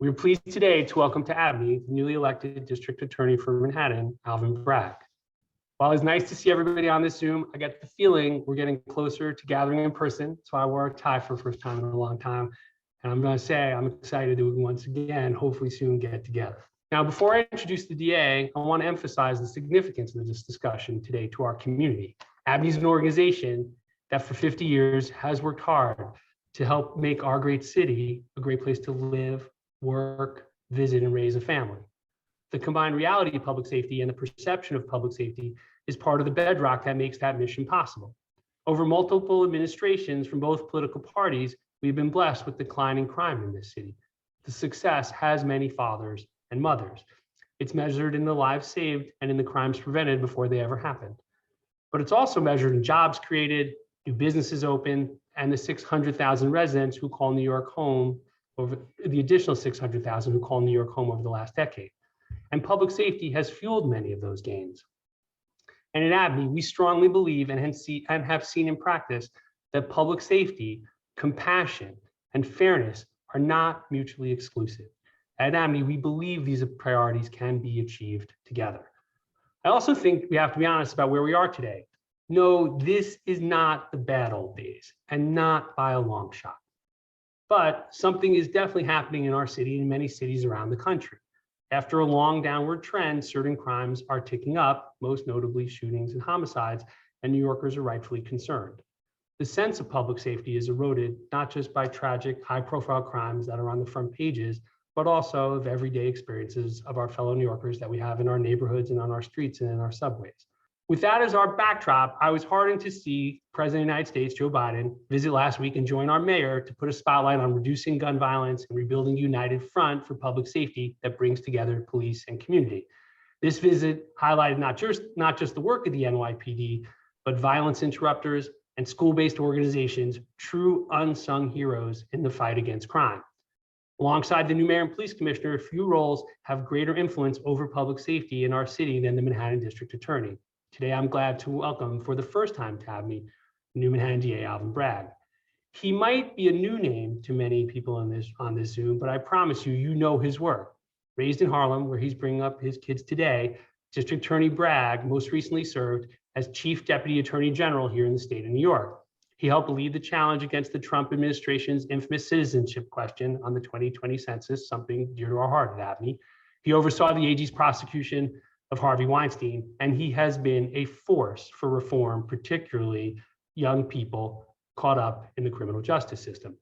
We are pleased today to welcome to ABNY the newly elected District Attorney for Manhattan, Alvin Bragg. While it's nice to see everybody on this Zoom, I get the feeling we're getting closer to gathering in person, so I wore a tie for the first time in a long time. And I'm going to say I'm excited that we once again, hopefully soon, get together. Now, before I introduce the DA, I want to emphasize the significance of this discussion today to our community. ABNY is an organization that for 50 years has worked hard to help make our great city a great place to live, work, visit, and raise a family. The combined reality of public safety and the perception of public safety is part of the bedrock that makes that mission possible. Over multiple administrations from both political parties, we've been blessed with declining crime in this city. The success has many fathers and mothers. It's measured in the lives saved and in the crimes prevented before they ever happened. But it's also measured in jobs created, new businesses open, and the 600,000 residents who call New York home, over the additional 600,000 who call New York home over the last decade. And public safety has fueled many of those gains. And at ABNY, we strongly believe and have seen in practice that public safety, compassion, and fairness are not mutually exclusive. At ABNY, we believe these priorities can be achieved together. I also think we have to be honest about where we are today. No, this is not the bad old days, and not by a long shot. But something is definitely happening in our city and many cities around the country. After a long downward trend, certain crimes are ticking up, most notably shootings and homicides, and New Yorkers are rightfully concerned. The sense of public safety is eroded not just by tragic, high-profile crimes that are on the front pages, but also of everyday experiences of our fellow New Yorkers that we have in our neighborhoods and on our streets and in our subways. With that as our backdrop, I was heartened to see President of the United States, Joe Biden, visit last week and join our mayor to put a spotlight on reducing gun violence and rebuilding a united front for public safety that brings together police and community. This visit highlighted not just the work of the NYPD, but violence interrupters and school-based organizations, true unsung heroes in the fight against crime. Alongside the new mayor and police commissioner, few roles have greater influence over public safety in our city than the Manhattan District Attorney. Today, I'm glad to welcome for the first time to ABNY, new Manhattan DA Alvin Bragg. He might be a new name to many people on this Zoom, but I promise you, you know his work. Raised in Harlem, where he's bringing up his kids today, District Attorney Bragg most recently served as Chief Deputy Attorney General here in the state of New York. He helped lead the challenge against the Trump administration's infamous citizenship question on the 2020 census, something dear to our heart at ABNY. He oversaw the AG's prosecution of Harvey Weinstein, and he has been a force for reform, particularly young people caught up in the criminal justice system.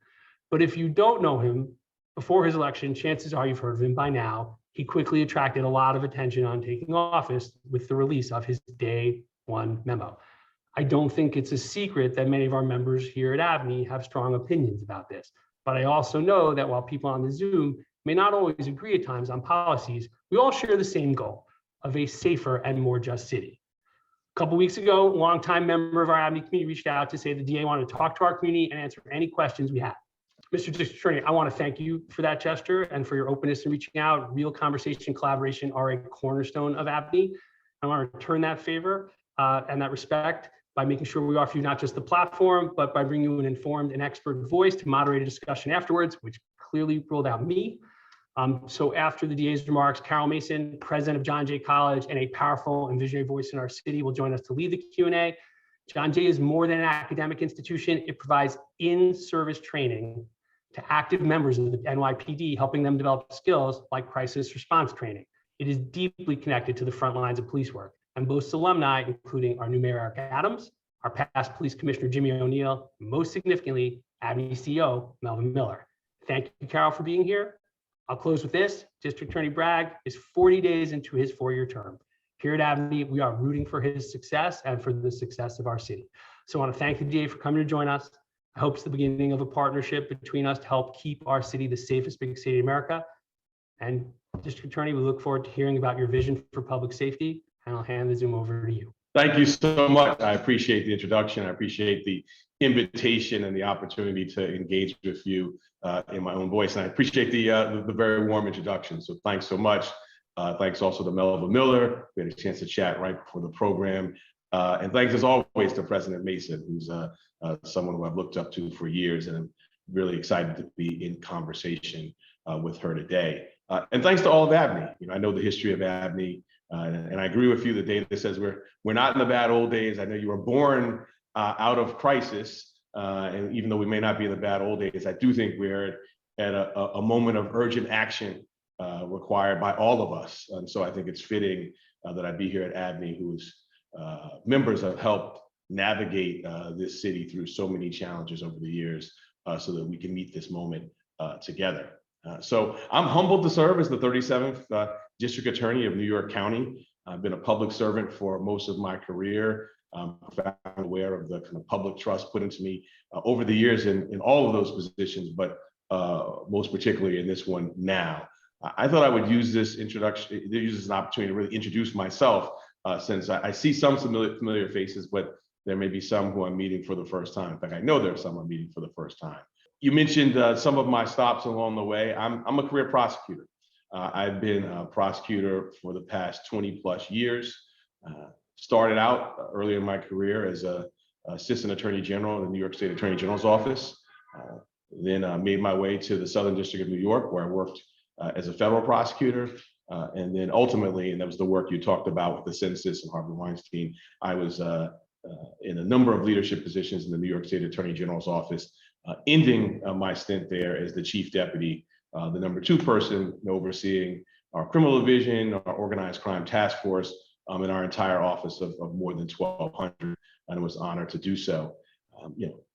But if you don't know him, before his election, chances are you've heard of him by now. He quickly attracted a lot of attention on taking office with the release of his Day One memo. I don't think it's a secret that many of our members here at ABNY have strong opinions about this, but I also know that while people on the Zoom may not always agree at times on policies, we all share the same goal of a safer and more just city. A couple weeks ago, a longtime member of our ABNY community reached out to say the DA wanted to talk to our community and answer any questions we had. Mr. District Attorney, I want to thank you for that gesture and for your openness in reaching out. Real conversation, collaboration are a cornerstone of ABNY. I want to return that favor and that respect by making sure we offer you not just the platform, but by bringing you an informed and expert voice to moderate a discussion afterwards, which clearly ruled out me. So after the DA's remarks, Karol Mason, president of John Jay College and a powerful and visionary voice in our city, will join us to lead the Q&A. John Jay is more than an academic institution. It provides in-service training to active members of the NYPD, helping them develop skills like crisis response training. It is deeply connected to the front lines of police work and boasts alumni, including our new Mayor Eric Adams, our past Police Commissioner Jimmy O'Neill, and most significantly, ABNY CEO Melva Miller. Thank you, Karol, for being here. I'll close with this. District Attorney Bragg is 40 days into his 4-year term. Here at ABNY, we are rooting for his success and for the success of our city. So I want to thank the DA for coming to join us. I hope it's the beginning of a partnership between us to help keep our city the safest big city in America. And District Attorney, we look forward to hearing about your vision for public safety, and I'll hand the Zoom over to you. Thank you so much. I appreciate the introduction. I appreciate the invitation and the opportunity to engage with you in my own voice. And I appreciate the very warm introduction. So thanks so much. Thanks also to Melva Miller. We had a chance to chat right before the program. And thanks as always to President Mason, who's someone who I've looked up to for years, and I'm really excited to be in conversation with her today. And thanks to all of ABNY. I know the history of ABNY, and I agree with you. The data says we're not in the bad old days. I know you were born out of crisis, and even though we may not be in the bad old days, I do think we're at a moment of urgent action required by all of us. And so I think it's fitting that I be here at ABNY, whose members have helped navigate this city through so many challenges over the years, so that we can meet this moment together. So I'm humbled to serve as the 37th District Attorney of New York County. I've been a public servant for most of my career. I'm aware of the kind of public trust put into me over the years in all of those positions, but most particularly in this one now. I thought I would use this introduction, use this as an opportunity to really introduce myself, since I see some familiar faces, but there may be some who I'm meeting for the first time. In fact, I know there are some I'm meeting for the first time. You mentioned some of my stops along the way. I'm a career prosecutor. I've been a prosecutor for the past 20 plus years. Started out early in my career as a assistant attorney general in the New York State Attorney General's office. Then made my way to the Southern District of New York, where I worked as a federal prosecutor. And then ultimately, and that was the work you talked about with the census and Harvey Weinstein, I was in a number of leadership positions in the New York State Attorney General's office, ending my stint there as the chief deputy, the #2 person overseeing our criminal division, our organized crime task force, and our entire office of more than 1,200, and was honored to do so.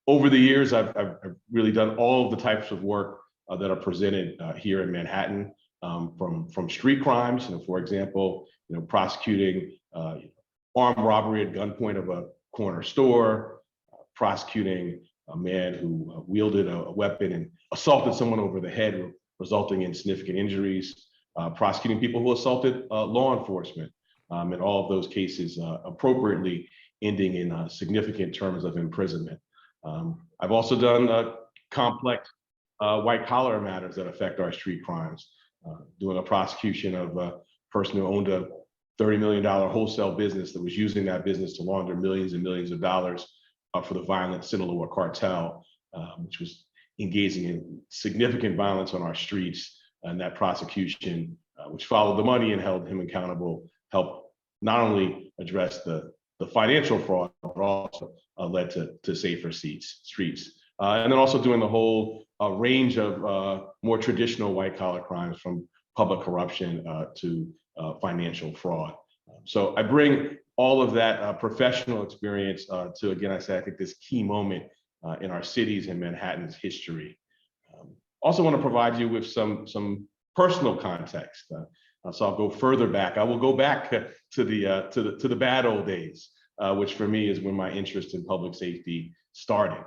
Over the years, I've really done all of the types of work that are presented here in Manhattan, from street crimes, for example, prosecuting armed robbery at gunpoint of a corner store, prosecuting a man who wielded a weapon and assaulted someone over the head, resulting in significant injuries, prosecuting people who assaulted law enforcement, in all of those cases appropriately ending in significant terms of imprisonment. I've also done complex white collar matters that affect our street crimes, doing a prosecution of a person who owned a $30 million wholesale business that was using that business to launder millions and millions of dollars for the violent Sinaloa cartel, which was engaging in significant violence on our streets. And that prosecution, which followed the money and held him accountable, helped not only address the financial fraud, but also led to safer streets. And then also doing the whole range of more traditional white collar crimes, from public corruption to financial fraud. So I bring all of that professional experience to, again, I think this key moment in our city's and Manhattan's history. Also want to provide you with some personal context. So I'll go further back. I will go back to the bad old days, which for me is when my interest in public safety started.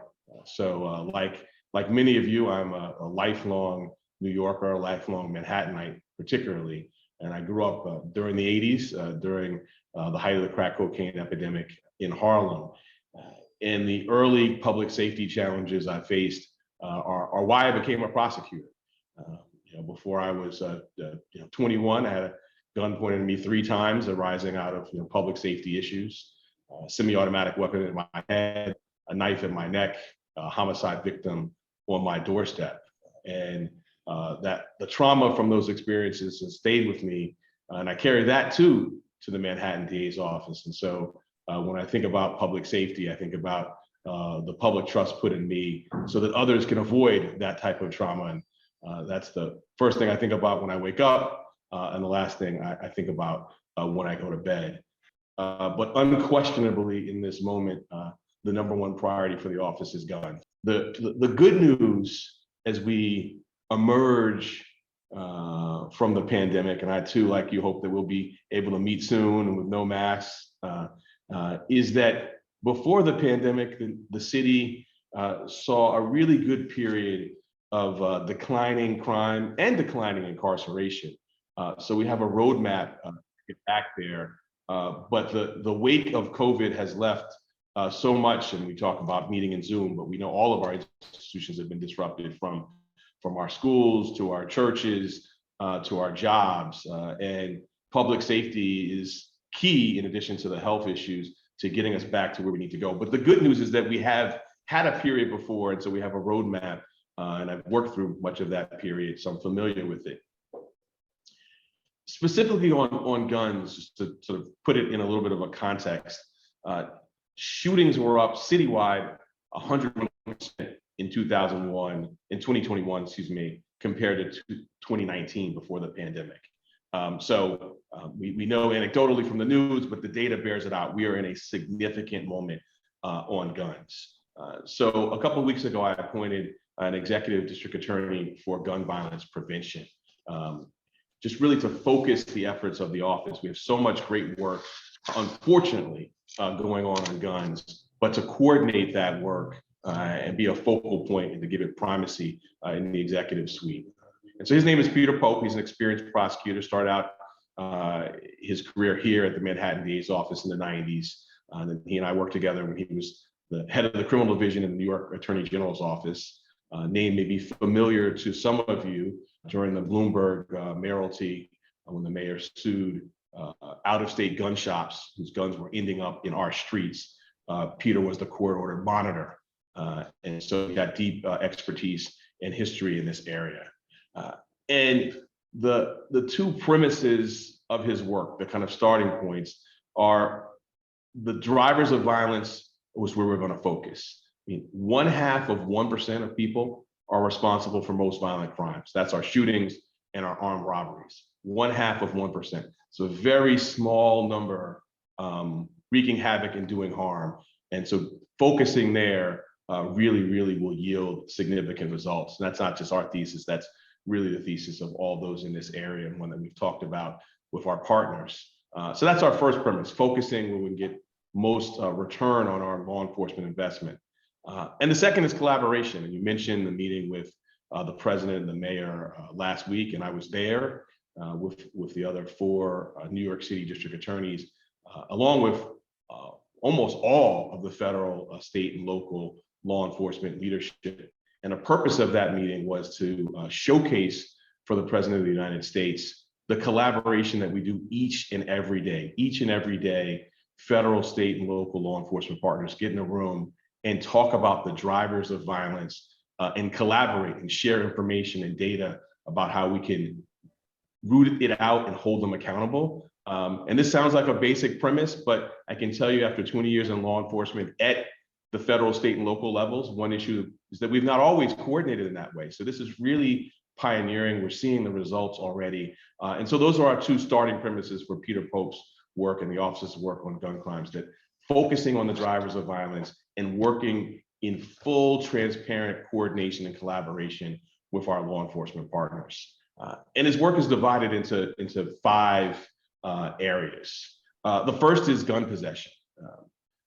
So like many of you, I'm a lifelong New Yorker, a lifelong Manhattanite particularly. And I grew up during the 80s, during the height of the crack cocaine epidemic in Harlem. And the early public safety challenges I faced are why I became a prosecutor. Before I was 21, I had a gun pointed at me 3 times arising out of public safety issues, semi-automatic weapon in my head, a knife in my neck, a homicide victim on my doorstep. And that the trauma from those experiences has stayed with me, and I carry that too to the Manhattan DA's office. And so when I think about public safety, I think about the public trust put in me so that others can avoid that type of trauma. And that's the first thing I think about when I wake up, and the last thing I think about when I go to bed. But unquestionably in this moment, the #1 priority for the office is guns. The good news as we emerge from the pandemic, and I too, like you, hope that we'll be able to meet soon and with no masks, is that before the pandemic, the city saw a really good period of declining crime and declining incarceration. So we have a roadmap to get back there. But the wake of COVID has left so much, and we talk about meeting in Zoom, but we know all of our institutions have been disrupted, from our schools to our churches to our jobs. And public safety is key, in addition to the health issues, to getting us back to where we need to go. But the good news is that we have had a period before, and so we have a roadmap and I've worked through much of that period, so I'm familiar with it. Specifically on guns, just to sort of put it in a little bit of a context, shootings were up citywide 100% in 2021, excuse me, compared to 2019 before the pandemic. We know anecdotally from the news, but the data bears it out. We are in a significant moment on guns. So a couple of weeks ago, I appointed an executive district attorney for gun violence prevention, just really to focus the efforts of the office. We have so much great work, unfortunately, going on guns, but to coordinate that work and be a focal point and to give it primacy in the executive suite. And so his name is Peter Pope. He's an experienced prosecutor, started out his career here at the Manhattan DA's office in the 90s. And then he and I worked together when he was the head of the criminal division in the New York Attorney General's office. Name may be familiar to some of you during the Bloomberg mayoralty when the mayor sued out-of-state gun shops whose guns were ending up in our streets. Peter was the court-ordered monitor. And so he got deep expertise and history in this area. And the two premises of his work, the kind of starting points, are the drivers of violence was where we're going to focus. I mean, 0.5% of people are responsible for most violent crimes. That's our shootings and our armed robberies. 0.5%. So a very small number wreaking havoc and doing harm. And so focusing there really will yield significant results. And that's not just our thesis, that's really the thesis of all those in this area and one that we've talked about with our partners. So that's our first premise, focusing where we can get most return on our law enforcement investment. And the second is collaboration. And you mentioned the meeting with the president and the mayor last week, and I was there with the other 4 New York City district attorneys, along with almost all of the federal, state, and local law enforcement leadership. And the purpose of that meeting was to showcase for the President of the United States the collaboration that we do each and every day. Federal, state, and local law enforcement partners get in a room and talk about the drivers of violence and collaborate and share information and data about how we can root it out and hold them accountable. And this sounds like a basic premise, but I can tell you after 20 years in law enforcement at the federal, state, and local levels, one issue is that we've not always coordinated in that way. So this is really pioneering. We're seeing the results already. And so those are our 2 starting premises for Peter Pope's work and the office's work on gun crimes, that focusing on the drivers of violence and working in full transparent coordination and collaboration with our law enforcement partners. And his work is divided into 5 areas. The first is gun possession.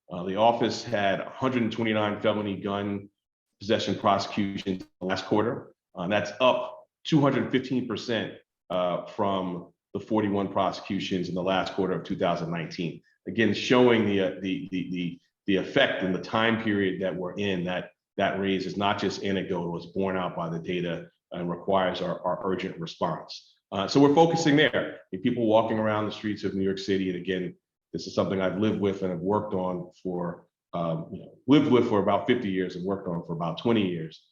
The office had 129 felony gun possession prosecutions last quarter. That's up 215% from the 41 prosecutions in the last quarter of 2019. Again, showing the effect and the time period that we're in, that raise is not just anecdotal, it's borne out by the data and requires our urgent response. So we're focusing there. People walking around the streets of New York City, and again, this is something I've lived with and have worked on for, lived with for about 50 years and worked on for about 20 years.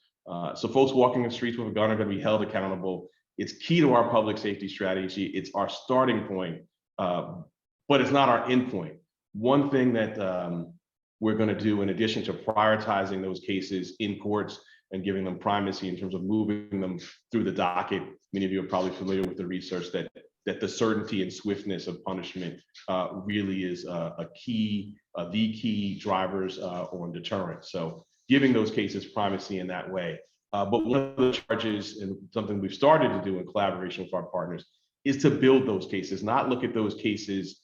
So folks walking the streets with a gun are going to be held accountable. It's key to our public safety strategy. It's our starting point, but it's not our end point. One thing that we're going to do, in addition to prioritizing those cases in courts and giving them primacy in terms of moving them through the docket, many of you are probably familiar with the research that the certainty and swiftness of punishment really is the key drivers on deterrence. So giving those cases primacy in that way. But one of the charges, and something we've started to do in collaboration with our partners, is to build those cases, not look at those cases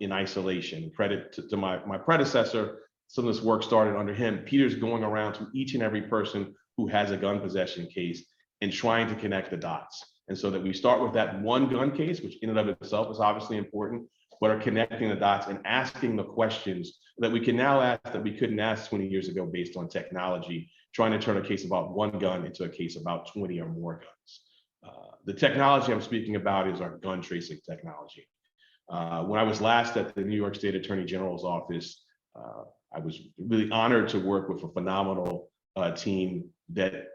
in isolation. Credit to my predecessor, some of this work started under him. Peter's going around to each and every person who has a gun possession case and trying to connect the dots. And so that we start with that one gun case, which in and of itself is obviously important, but are connecting the dots and asking the questions that we can now ask that we couldn't ask 20 years ago based on technology, trying to turn a case about one gun into a case about 20 or more guns. The technology I'm speaking about is our gun tracing technology. When I was last at the New York State Attorney General's office, I was really honored to work with a phenomenal team that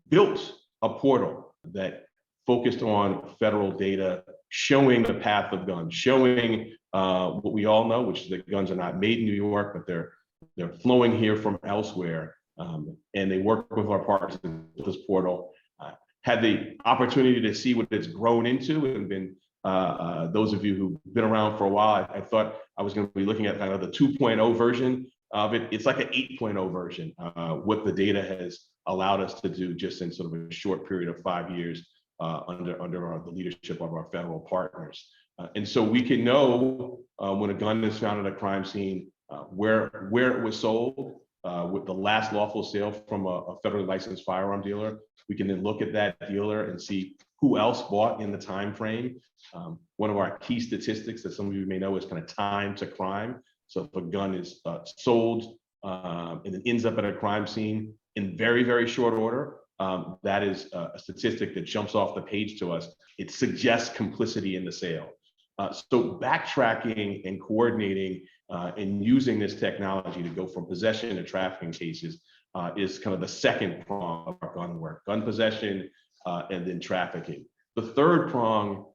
built a portal that focused on federal data, showing the path of guns, showing what we all know, which is that guns are not made in New York, but they're flowing here from elsewhere. And they work with our partners in this portal. Had the opportunity to see what it's grown into, and been those of you who've been around for a while, I thought I was going to be looking at kind of the 2.0 version of it. It's like an 8.0 version, what the data has allowed us to do just in sort of a short period of 5 years under the leadership of our federal partners. And so we can know when a gun is found at a crime scene, where it was sold, with the last lawful sale from a federally licensed firearm dealer. We can then look at that dealer and see who else bought in the time frame. One of our key statistics that some of you may know is kind of time to crime. So if a gun is sold and it ends up at a crime scene in very, very short order, that is a statistic that jumps off the page to us. It suggests complicity in the sale. So backtracking and coordinating and using this technology to go from possession to trafficking cases is kind of the second prong of our gun work: gun possession and then trafficking. The third prong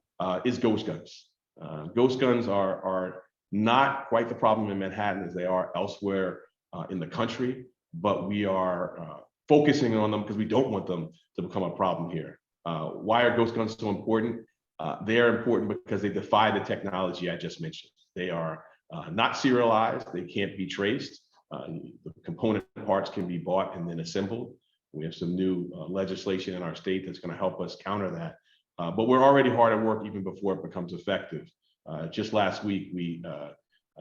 is ghost guns. Ghost guns are not quite the problem in Manhattan as they are elsewhere in the country, but we are focusing on them because we don't want them to become a problem here. Why are ghost guns so important? They are important because they defy the technology I just mentioned. They are not serialized, they can't be traced. The component parts can be bought and then assembled. We have some new legislation in our state that's going to help us counter that. But we're already hard at work even before it becomes effective. Just last week, we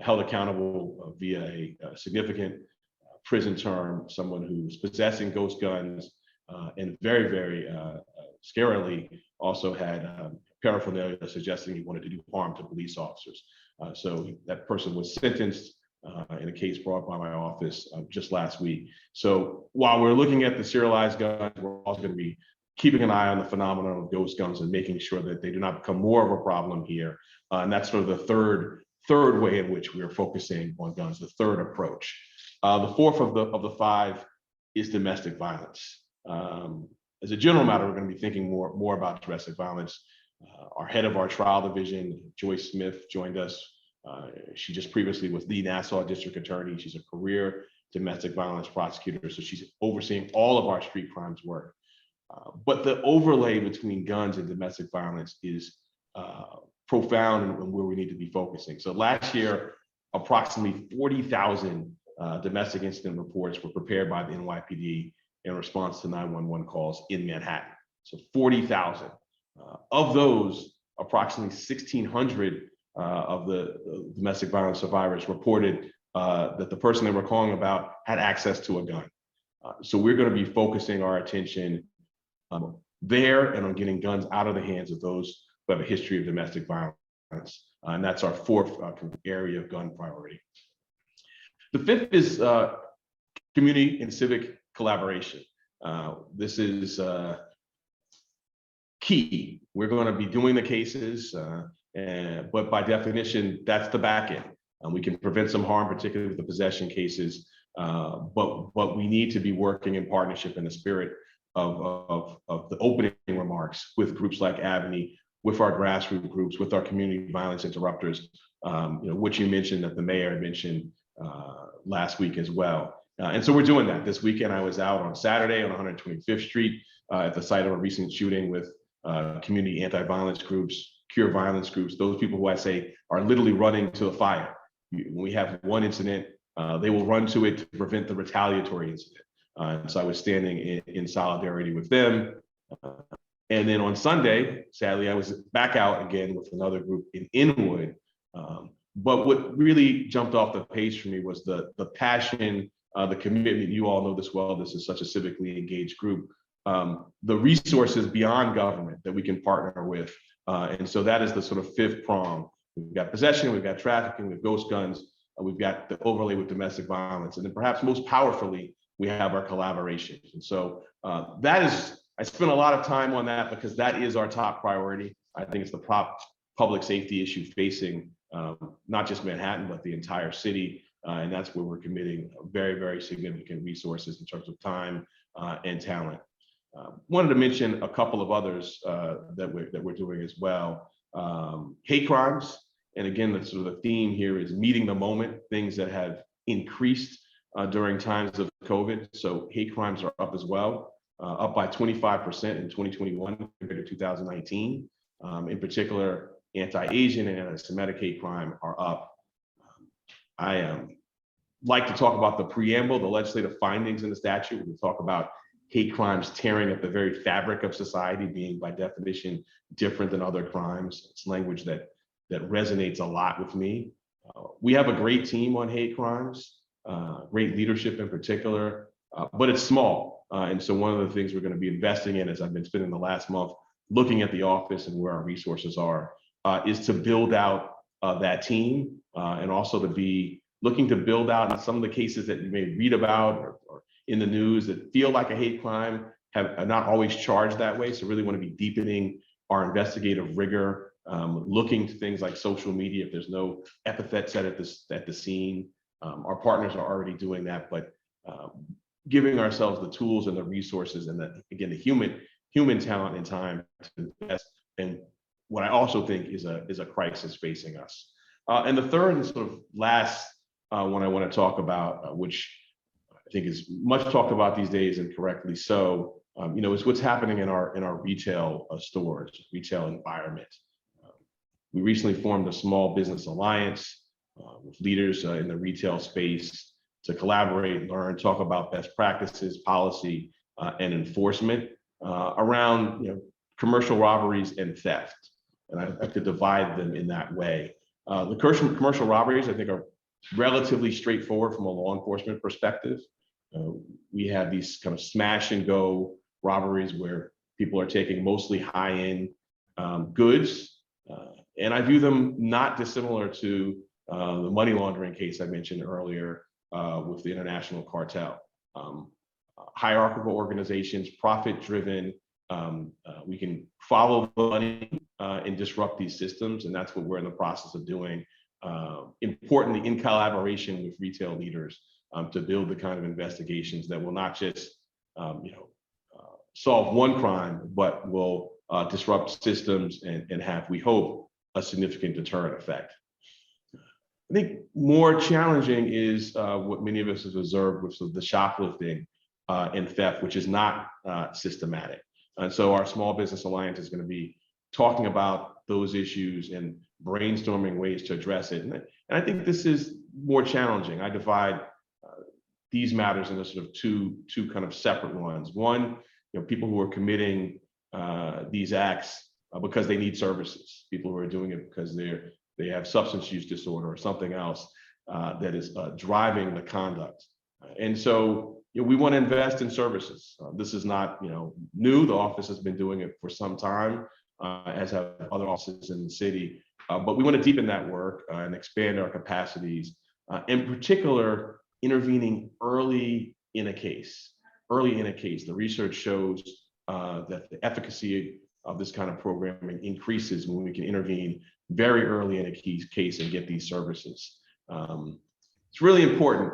held accountable via a significant prison term someone who was possessing ghost guns and very, very scarily also had paraphernalia suggesting he wanted to do harm to police officers. So that person was sentenced in a case brought by my office just last week. So while we're looking at the serialized guns, we're also going to be keeping an eye on the phenomenon of ghost guns and making sure that they do not become more of a problem here. And that's sort of the third way in which we are focusing on guns, the third approach. The fourth of the five is domestic violence. As a general matter, we're going to be thinking more about domestic violence. Our head of our trial division, Joyce Smith, joined us. She just previously was the Nassau District Attorney. She's a career domestic violence prosecutor, so she's overseeing all of our street crimes work. But the overlay between guns and domestic violence is profound and where we need to be focusing. So last year, approximately 40,000 domestic incident reports were prepared by the NYPD in response to 911 calls in Manhattan. So 40,000. Of those, approximately 1,600 of the domestic violence survivors reported that the person they were calling about had access to a gun. So we're going to be focusing our attention there and on getting guns out of the hands of those who have a history of domestic violence. And that's our fourth area of gun priority. The fifth is community and civic collaboration. This is key. We're going to be doing the cases, but by definition, that's the back end. We can prevent some harm, particularly with the possession cases, but we need to be working in partnership in the spirit of the opening remarks with groups like ABNY, with our grassroots groups, with our community violence interrupters, which you mentioned that the mayor mentioned last week as well. And so we're doing that. This weekend, I was out on Saturday on 125th Street at the site of a recent shooting with community anti-violence groups, cure violence groups, those people who I say are literally running to a fire. When we have one incident, they will run to it to prevent the retaliatory incident. And so I was standing in solidarity with them. And then on Sunday, sadly, I was back out again with another group in Inwood. But what really jumped off the page for me was the passion, the commitment. You all know this well. This is such a civically engaged group. The resources beyond government that we can partner with. And so that is the sort of fifth prong. We've got possession, we've got trafficking, we've ghost guns, we've got the overlay with domestic violence. And then perhaps most powerfully, we have our collaboration. And so I spent a lot of time on that because that is our top priority. I think it's the public safety issue facing not just Manhattan, but the entire city. And that's where we're committing very, very significant resources in terms of time and talent. Wanted to mention a couple of others that we're doing as well. Hate crimes, and again, the sort of the theme here is meeting the moment, things that have increased during times of COVID. So hate crimes are up as well, up by 25% in 2021 compared to 2019. In particular, anti-Asian and anti-Semitic hate crime are up. I like to talk about the preamble, the legislative findings in the statute. We talk about hate crimes tearing at the very fabric of society, being by definition different than other crimes. It's language that resonates a lot with me. We have a great team on hate crimes, great leadership in particular, but it's small. And so one of the things we're going to be investing in, as I've been spending the last month looking at the office and where our resources are, is to build out that team and also to be looking to build out some of the cases that you may read about or in the news that feel like a hate crime are not always charged that way. So really want to be deepening our investigative rigor, looking to things like social media if there's no epithet set at the scene. Our partners are already doing that, but giving ourselves the tools and the resources and the human talent and time to invest in what I also think is a crisis facing us. And the third and sort of last one I want to talk about, which I think is much talked about these days and correctly so, is what's happening in our retail stores, retail environment. We recently formed a small business alliance with leaders in the retail space to collaborate, learn, talk about best practices, policy, and enforcement around commercial robberies and theft. And I have to divide them in that way. The commercial robberies, I think, are relatively straightforward from a law enforcement perspective. We have these kind of smash and go robberies where people are taking mostly high-end goods. And I view them not dissimilar to the money laundering case I mentioned earlier with the international cartel. Hierarchical organizations, profit-driven, we can follow the money and disrupt these systems, and that's what we're in the process of doing. Importantly, in collaboration with retail leaders to build the kind of investigations that will not just solve one crime, but will disrupt systems and have, we hope, a significant deterrent effect. I think more challenging is what many of us have observed with the shoplifting and theft, which is not systematic. And so our Small Business Alliance is going to be talking about those issues and brainstorming ways to address it. And I think this is more challenging. I divide these matters into sort of two kind of separate ones. One, people who are committing these acts because they need services, people who are doing it because they have substance use disorder or something else that is driving the conduct. And so we want to invest in services. This is not new. The office has been doing it for some time, as have other offices in the city. But we want to deepen that work and expand our capacities, in particular, intervening early in a case. The research shows that the efficacy of this kind of programming increases when we can intervene very early in a case and get these services. It's really important.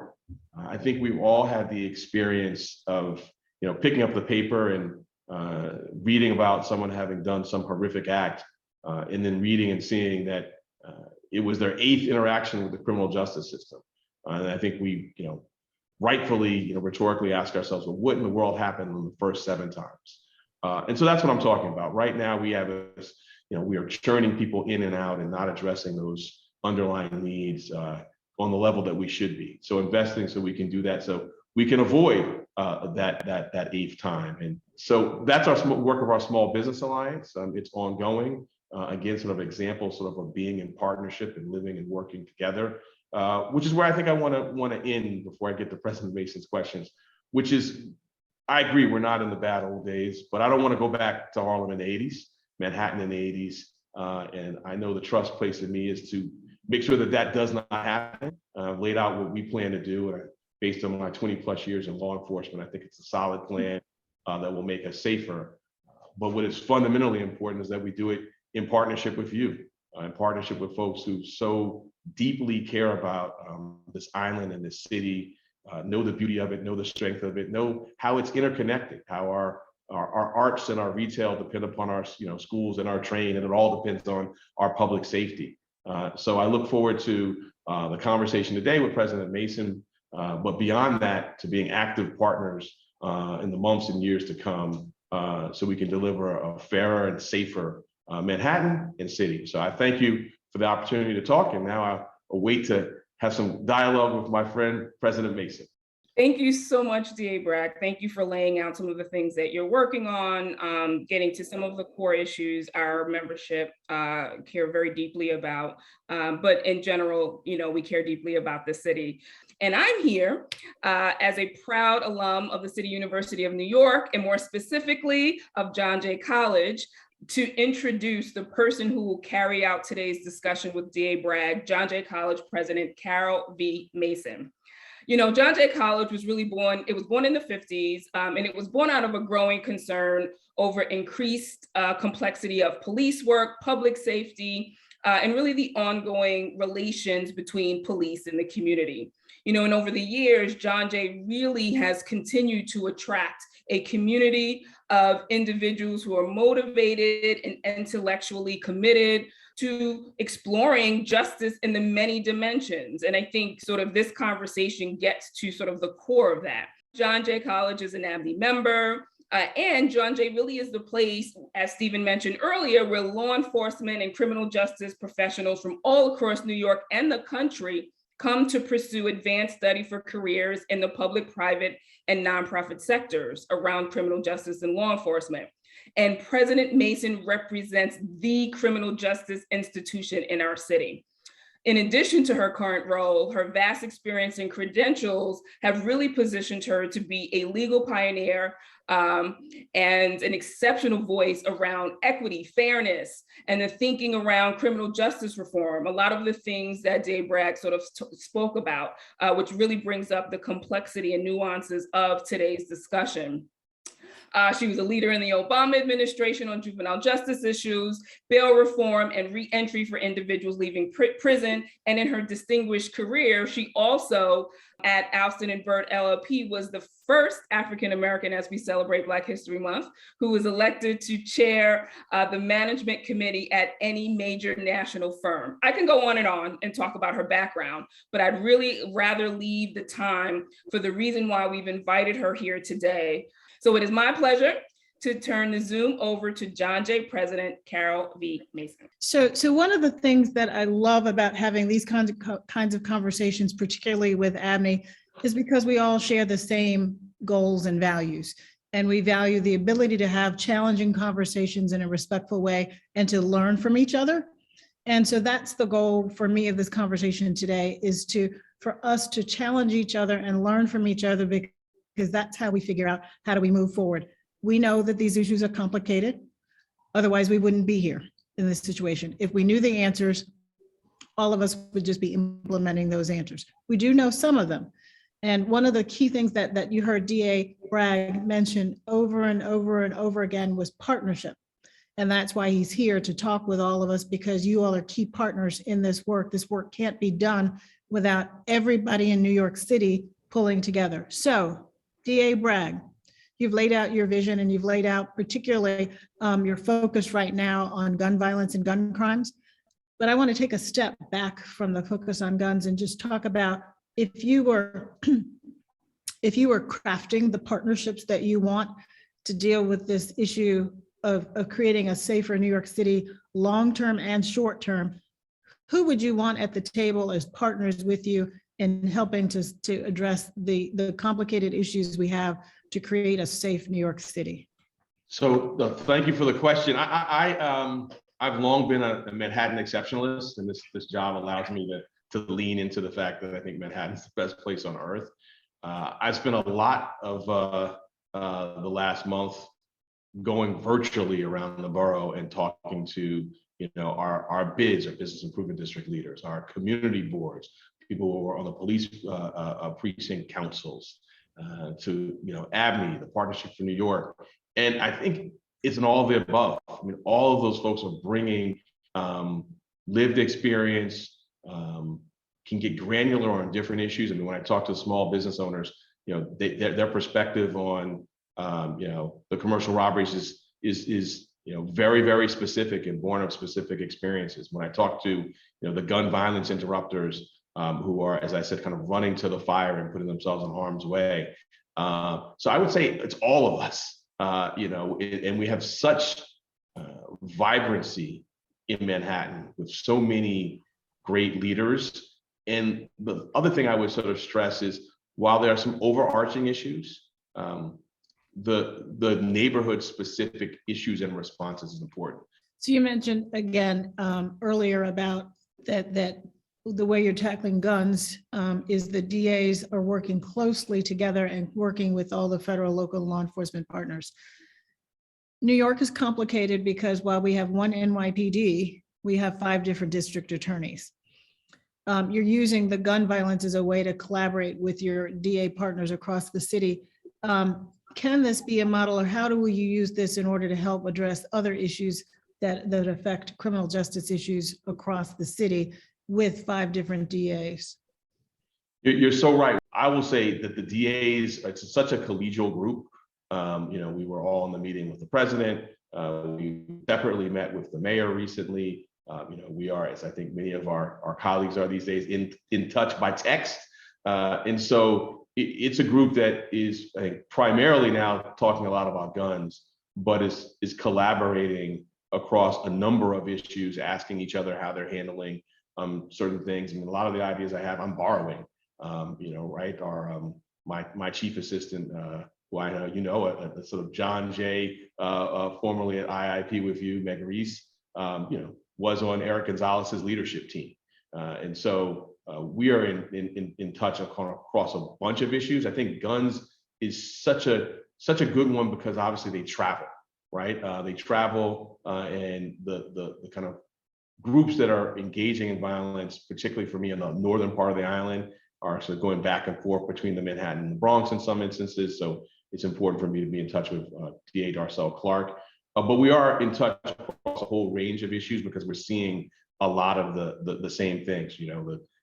I think we've all had the experience of picking up the paper and reading about someone having done some horrific act, and then reading and seeing that it was their 8th interaction with the criminal justice system. And I think we, rightfully, rhetorically ask ourselves, well, what in the world happened in the first 7 times? And so that's what I'm talking about. Right now, we have this, we are churning people in and out and not addressing those underlying needs on the level that we should be. So investing so we can do that, so we can avoid that 8th time. And so that's our work of our Small Business Alliance. It's ongoing. Again, sort of example of being in partnership and living and working together, which is where I think I want to end before I get to President Mason's questions, which is, I agree, we're not in the bad old days, but I don't want to go back to Harlem in the 80s, Manhattan in the 80s. And I know the trust placed in me is to make sure that does not happen. Laid out what we plan to do, and based on my 20+ years in law enforcement, I think it's a solid plan that will make us safer. But what is fundamentally important is that we do it in partnership with you, in partnership with folks who so deeply care about this island and this city, know the beauty of it, know the strength of it, know how it's interconnected, how our our arts and our retail depend upon our schools and our train, and it all depends on our public safety. So I look forward to the conversation today with President Mason, but beyond that, to being active partners in the months and years to come, so we can deliver a fairer and safer Manhattan and city. So I thank you for the opportunity to talk, and now I await to have some dialogue with my friend, President Mason. Thank you so much, DA Bragg. Thank you for laying out some of the things that you're working on, getting to some of the core issues our membership care very deeply about. But in general, we care deeply about the city. And I'm here as a proud alum of the City University of New York, and more specifically of John Jay College, to introduce the person who will carry out today's discussion with DA Bragg, John Jay College President Karol V. Mason. John Jay College was really born, it was born in the 50s, and it was born out of a growing concern over increased complexity of police work, public safety, and really the ongoing relations between police and the community. And over the years, John Jay really has continued to attract a community of individuals who are motivated and intellectually committed to exploring justice in the many dimensions. And I think sort of this conversation gets to sort of the core of that. John Jay College is an ABNY member, and John Jay really is the place, as Stephen mentioned earlier, where law enforcement and criminal justice professionals from all across New York and the country come to pursue advanced study for careers in the public, private, and nonprofit sectors around criminal justice and law enforcement. And President Mason represents the criminal justice institution in our city. In addition to her current role, her vast experience and credentials have really positioned her to be a legal pioneer and an exceptional voice around equity, fairness, and the thinking around criminal justice reform, a lot of the things that DA Bragg sort of spoke about, which really brings up the complexity and nuances of today's discussion. She was a leader in the Obama administration on juvenile justice issues, bail reform, and re-entry for individuals leaving prison. And in her distinguished career, she also, at Alston and Burt LLP, was the first African-American, as we celebrate Black History Month, who was elected to chair the management committee at any major national firm. I can go on and talk about her background, but I'd really rather leave the time for the reason why we've invited her here today. So it is my pleasure to turn the Zoom over to John Jay President Karol V. Mason. So one of the things that I love about having these kinds of conversations, particularly with ABNY, is because we all share the same goals and values. And we value the ability to have challenging conversations in a respectful way and to learn from each other. And so that's the goal for me of this conversation today, is for us to challenge each other and learn from each other, because that's how we figure out how do we move forward. We know that these issues are complicated. Otherwise, we wouldn't be here in this situation. If we knew the answers, all of us would just be implementing those answers. We do know some of them. And one of the key things that you heard DA Bragg mention over and over and over again was partnership. And that's why he's here to talk with all of us, because you all are key partners in this work. This work can't be done without everybody in New York City pulling together. So, DA Bragg, you've laid out your vision, and you've laid out particularly your focus right now on gun violence and gun crimes. But I want to take a step back from the focus on guns and just talk about if you were crafting the partnerships that you want to deal with this issue of creating a safer New York City, long-term and short-term, who would you want at the table as partners with you in helping to address the complicated issues we have to create a safe New York City? So thank you for the question. I've long been a Manhattan exceptionalist, and this job allows me to lean into the fact that I think Manhattan's the best place on earth. I spent a lot of the last month going virtually around the borough and talking to our BIDs, our Business Improvement District leaders, our community boards, people who are on the police precinct councils, to ABNY, the Partnership for New York. And I think it's an all of the above. I mean, all of those folks are bringing lived experience, can get granular on different issues. I mean, when I talk to small business owners, their perspective on The commercial robberies is very, very specific and born of specific experiences. When I talk to the gun violence interrupters who are, as I said, kind of running to the fire and putting themselves in harm's way. So I would say it's all of us, and we have such vibrancy in Manhattan with so many great leaders. And the other thing I would sort of stress is, while there are some overarching issues, the neighborhood specific issues and responses is important. So you mentioned again earlier about that the way you're tackling guns is the DAs are working closely together and working with all the federal, local law enforcement partners. New York is complicated because while we have one NYPD, we have 5 different district attorneys. You're using the gun violence as a way to collaborate with your DA partners across the city. Can this be a model, or how do you use this in order to help address other issues that affect criminal justice issues across the city with 5 different DAs? You're so right. I will say that the DAs, it's such a collegial group. We were all in the meeting with the president. We separately met with the mayor recently. We are, as I think many of our colleagues are these days, in touch by text. And so it's a group that is, I think, primarily now talking a lot about guns, but is collaborating across a number of issues, asking each other how they're handling certain things. I mean, a lot of the ideas I have, I'm borrowing. Right? My chief assistant, who I know, a sort of John Jay, formerly at IIP with you, Meg Reese, was on Eric Gonzalez's leadership team. And so we are in touch across a bunch of issues. I think guns is such a good one because obviously they travel, right? They travel and the kind of groups that are engaging in violence, particularly for me in the northern part of the island, are sort of going back and forth between the Manhattan and the Bronx in some instances. So it's important for me to be in touch with DA Darcel Clark. But we are in touch across a whole range of issues because we're seeing a lot of the same things,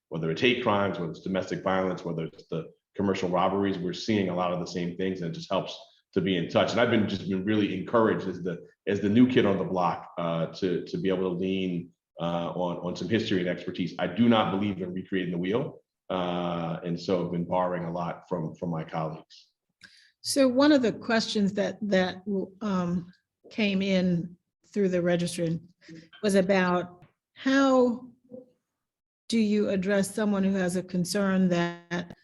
whether it's hate crimes, whether it's domestic violence, whether it's the commercial robberies, we're seeing a lot of the same things, and it just helps to be in touch. And I've been really encouraged as the new kid on the block to be able to lean on some history and expertise. I do not believe in recreating the wheel. And so I've been borrowing a lot from my colleagues. So one of the questions that came in through the registrant was about how do you address someone who has a concern that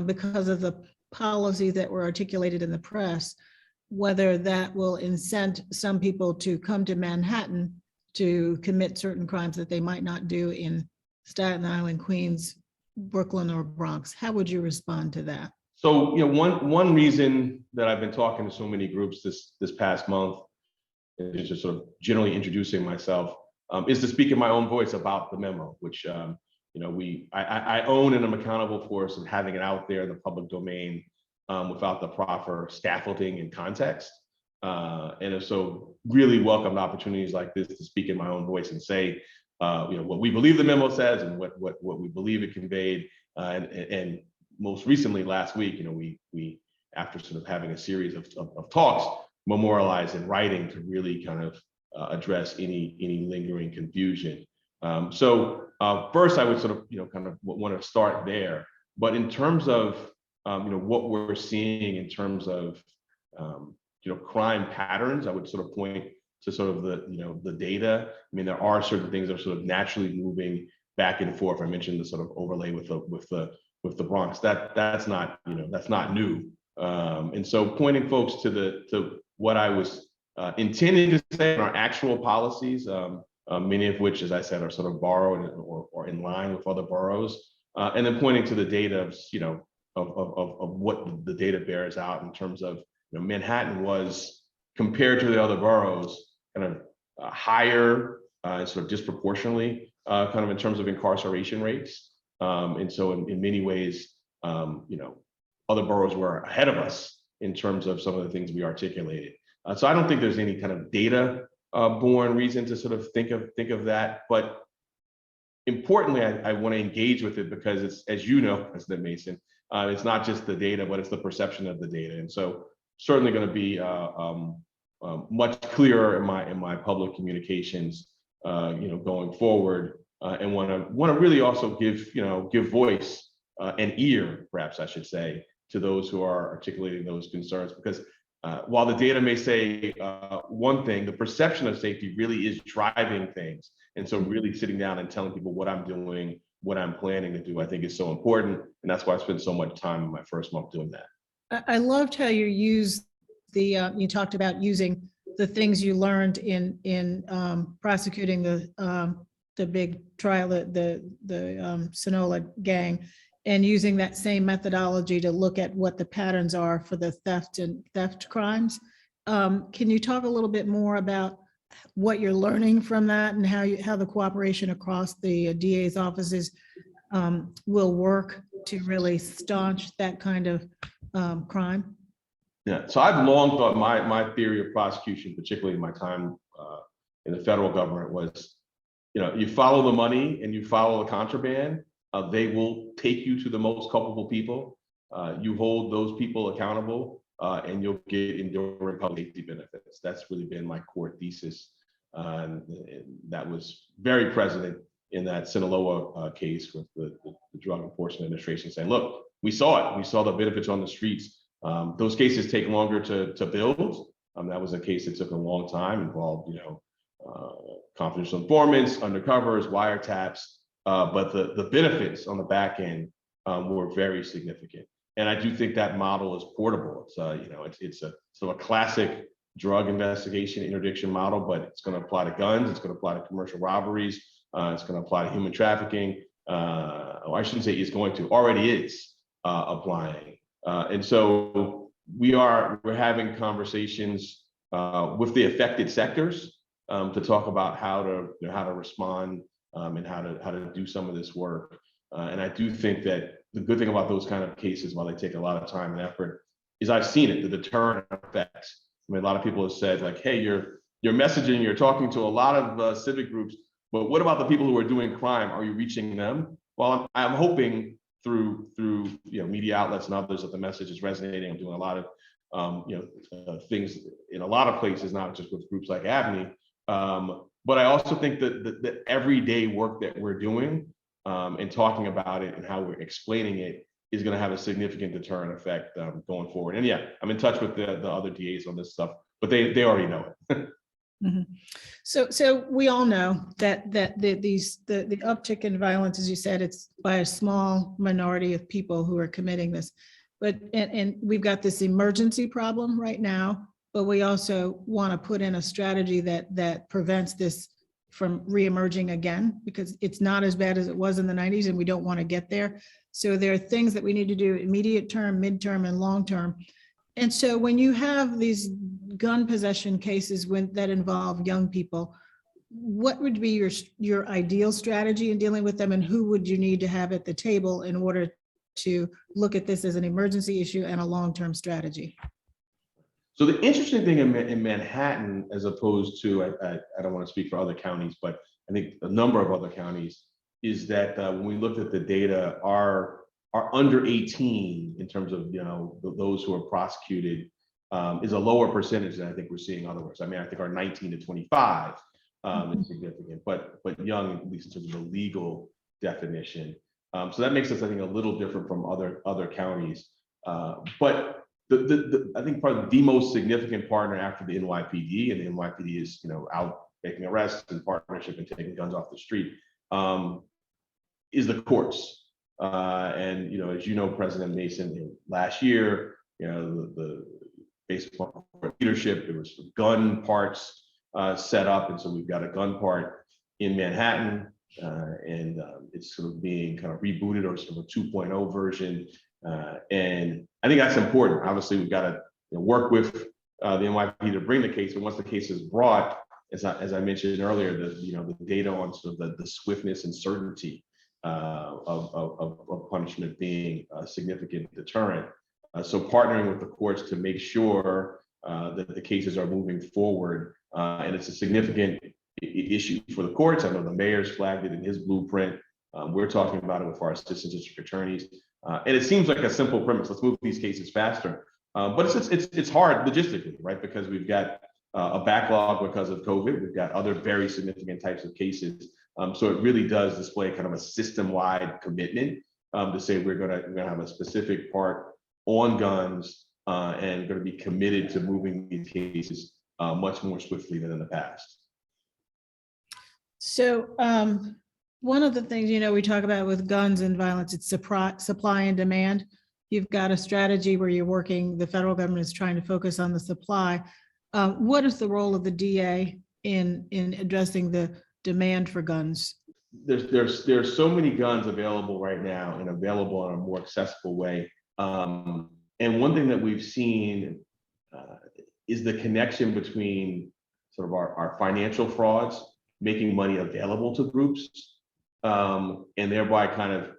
because of the policies that were articulated in the press, whether that will incent some people to come to Manhattan to commit certain crimes that they might not do in Staten Island, Queens, Brooklyn, or Bronx. How would you respond to that? So, one reason that I've been talking to so many groups this past month, and just sort of generally introducing myself, is to speak in my own voice about the memo, which I own and I'm accountable for, so having it out there in the public domain without the proper scaffolding and context. And so really welcomed opportunities like this to speak in my own voice and say, what we believe the memo says and what we believe it conveyed. And most recently last week, we after sort of having a series of talks, memorialized in writing to really kind of address any lingering confusion. So first, I would sort of kind of want to start there. But in terms of what we're seeing in terms of crime patterns, I would sort of point to sort of the data. I mean, there are certain things that are sort of naturally moving back and forth. I mentioned the sort of overlay with the Bronx. That's not that's not new. And so pointing folks to what I was intending to say in our actual policies, many of which, as I said, are sort of borrowed or in line with other boroughs, and then pointing to the data of what the data bears out in terms of Manhattan was, compared to the other boroughs, kind of higher, sort of disproportionately, kind of in terms of incarceration rates. And so in many ways, other boroughs were ahead of us in terms of some of the things we articulated. So I don't think there's any kind of data born reason to sort of think of that. But importantly, I want to engage with it because it's, as you know, President Mason, it's not just the data, but it's the perception of the data. And so certainly going to be much clearer in my public communications, going forward, and want to really also give voice and ear, perhaps I should say, to those who are articulating those concerns, because while the data may say one thing, the perception of safety really is driving things. And so really sitting down and telling people what I'm doing, what I'm planning to do, I think is so important. And that's why I spent so much time in my first month doing that. I loved how you used you talked about using the things you learned in prosecuting the big trial, the Sonola gang, and using that same methodology to look at what the patterns are for the theft crimes. Can you talk a little bit more about what you're learning from that and how the cooperation across the DA's offices will work to really staunch that kind of crime? Yeah, so I've long thought my theory of prosecution, particularly in my time in the federal government, was, you follow the money and you follow the contraband, they will take you to the most culpable people. You hold those people accountable, and you'll get enduring public safety benefits. That's really been my core thesis. And that was very present in that Sinaloa case with the Drug Enforcement Administration saying, look, we saw it. We saw the benefits on the streets. Those cases take longer to build. That was a case that took a long time, involved, confidential informants, undercovers, wiretaps, but the benefits on the back end were very significant. And I do think that model is portable. It's it's a sort of a classic drug investigation interdiction model, but it's going to apply to guns. It's going to apply to commercial robberies. It's going to apply to human trafficking. Or I shouldn't say it's going to, already is applying. And so we're having conversations with the affected sectors to talk about how to respond and how to do some of this work. And I do think that the good thing about those kind of cases, while they take a lot of time and effort, is I've seen it, the deterrent effects. I mean, a lot of people have said, like, hey, you're messaging, you're talking to a lot of civic groups, but what about the people who are doing crime? Are you reaching them? Well, I'm hoping through media outlets and others that the message is resonating. I'm doing a lot of things in a lot of places, not just with groups like ABNY. But I also think that the everyday work that we're doing and talking about it and how we're explaining it is going to have a significant deterrent effect going forward. And yeah, I'm in touch with the other DAs on this stuff, but they already know it. Mm-hmm. So we all know that the uptick in violence, as you said, it's by a small minority of people who are committing this, but and we've got this emergency problem right now, but we also want to put in a strategy that prevents this from reemerging again, because it's not as bad as it was in the 90s and we don't want to get there. So there are things that we need to do immediate term, midterm, and long term. And so when you have these gun possession cases that involve young people, what would be your ideal strategy in dealing with them, and who would you need to have at the table in order to look at this as an emergency issue and a long-term strategy? So the interesting thing in Manhattan, as opposed to, I don't want to speak for other counties, but I think a number of other counties, is that when we looked at the data, are under 18 in terms of those who are prosecuted is a lower percentage than I think we're seeing otherwise. I mean, I think our 19 to 25 is significant, but young, at least in terms of the legal definition. So that makes us, I think, a little different from other counties. But I think probably the most significant partner after the NYPD, and the NYPD is out making arrests in partnership and taking guns off the street, is the courts. And as you know, President Mason, last year, the based upon leadership, there was some gun parts set up, and so we've got a gun part in Manhattan, and it's sort of being kind of rebooted, or sort of a 2.0 version. And I think that's important. Obviously, we've got to work with the NYPD to bring the case, but once the case is brought, as I mentioned earlier, the data on sort of the swiftness and certainty of punishment being a significant deterrent. So partnering with the courts to make sure that the cases are moving forward, and it's a significant issue for the courts. I know the mayor's flagged it in his blueprint. We're talking about it with our assistant district attorneys. And it seems like a simple premise. Let's move these cases faster. But it's hard logistically, right? Because we've got a backlog because of COVID. We've got other very significant types of cases. So it really does display kind of a system-wide commitment to say we're gonna have a specific part on guns and going to be committed to moving these cases much more swiftly than in the past. So one of the things, we talk about with guns and violence, it's supply and demand. You've got a strategy where you're working, the federal government is trying to focus on the supply. What is the role of the DA in addressing the demand for guns? There's so many guns available right now and available in a more accessible way. And one thing that we've seen is the connection between sort of our financial frauds, making money available to groups, and thereby kind of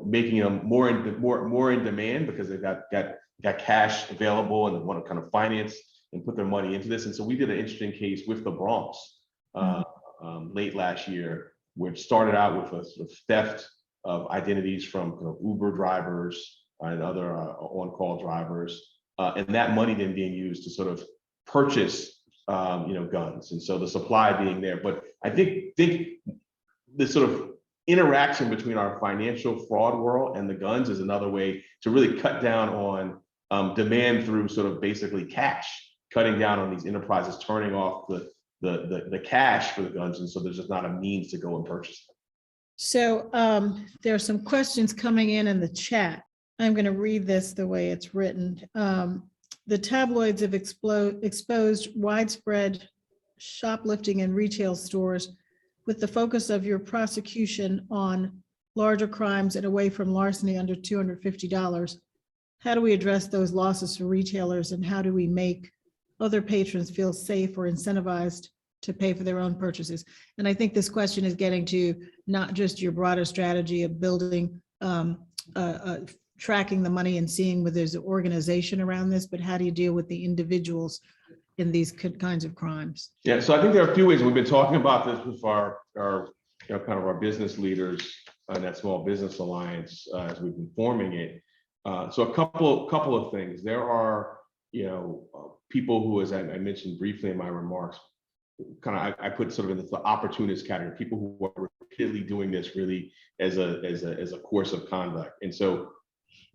making them more in demand because they've got cash available and they want to kind of finance and put their money into this. And so we did an interesting case with the Bronx late last year, which started out with a sort of theft of identities from Uber drivers and other on-call drivers, and that money then being used to sort of purchase guns, and so the supply being there. But I think the sort of interaction between our financial fraud world and the guns is another way to really cut down on demand through sort of basically cash, cutting down on these enterprises, turning off the cash for the guns, and so there's just not a means to go and purchase them. So there are some questions coming in the chat. I'm going to read this the way it's written. The tabloids have exposed widespread shoplifting in retail stores with the focus of your prosecution on larger crimes and away from larceny under $250. How do we address those losses for retailers, and how do we make other patrons feel safe or incentivized to pay for their own purchases? And I think this question is getting to not just your broader strategy of building, tracking the money and seeing whether there's an organization around this, but how do you deal with the individuals in these kinds of crimes? Yeah, so I think there are a few ways. We've been talking about this with our kind of our business leaders in that Small Business Alliance as we've been forming it. So a couple of things. There are people who, as I mentioned briefly in my remarks, I put sort of in the opportunist category, people who are repeatedly doing this really as a course of conduct. And so